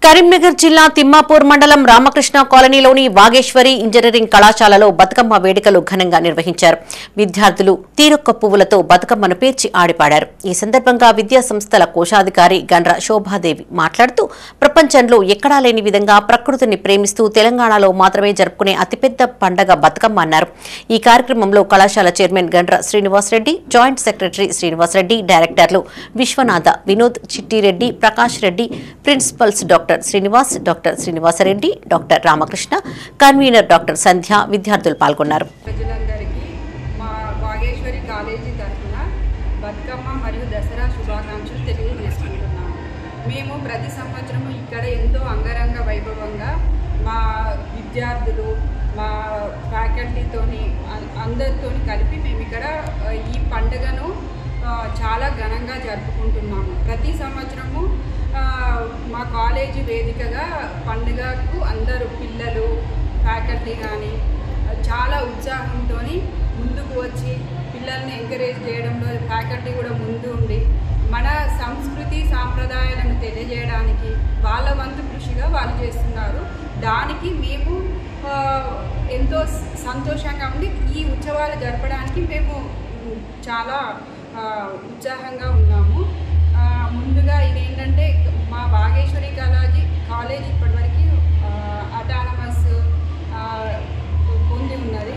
కరీంనగర్ జిల్లా తిమ్మాపూర్ మండలం రామకృష్ణ కాలనీలోని వాగేశ్వరి ఇంజనీరింగ్ కళాశాలలో బతుకమ్మ వేడుకలు ఘనంగా నిర్వహించారు. విద్యార్థులు తీరొక్క పువ్వులతో బతుకమ్మను పేర్చి ఆడిపాడారు. ఈ సందర్భంగా విద్యా సంస్థల కోశాధికారి గండ్ర శోభాదేవి మాట్లాడుతూ ప్రపంచంలో ఎక్కడా లేని విధంగా ప్రకృతిని ప్రేమిస్తూ తెలంగాణలో మాత్రమే జరుపుకునే అతిపెద్ద పండగ బతుకమ్మ అన్నారు. ఈ కార్యక్రమంలో కళాశాల chairman Gandra Srinivasa Reddy, joint secretary Srinivasa Reddy, డైరెక్టర్లు Viswanatha, Vinod, Chittireddy, Prakash Reddy, principals doctor Srinivas, doctor Srinivasa Reddy, doctor Ramakrishna, convener doctor Sandhya విద్యార్థులు పాల్గొన్నారు. ప్రజలందరికీ మా వాగేశ్వరి కాలేజీ తరఫున బతుకమ్మ మరియు దసరా శుభాకాంక్షలు తెలియజేసుకుంటున్నాము. మేము ప్రతి సంవత్సరం ఇక్కడ ఎంతో అంగరంగ వైభవంగా మా విద్యార్థులు, మా ఫ్యాకల్టీతోని అందరితోని కలిపి మేము ఇక్కడ ఈ పండుగను చాలా ఘనంగా జరుపుకుంటున్నాము. ప్రతి సంవత్సరము మా కాలేజీ వేదికగా పండుగకు అందరూ పిల్లలు, ఫ్యాకల్టీ కానీ చాలా ఉత్సాహంతో ముందుకు వచ్చి పిల్లల్ని ఎంకరేజ్ చేయడంలో ఫ్యాకల్టీ కూడా ముందు ఉండి మన సంస్కృతి సాంప్రదాయాలను తెలియజేయడానికి వాళ్ళ వంతు కృషిగా వాళ్ళు చేస్తున్నారు. దానికి మేము ఎంతో సంతోషంగా ఉండి ఈ ఉత్సవాలు జరపడానికి మేము చాలా ఉత్సాహంగా ఉన్నాము. ముందుగా ఇదేంటంటే మా వాగేశ్వరి కాలేజీ ఇప్పటివరకు అటానమస్ పొంది ఉన్నది.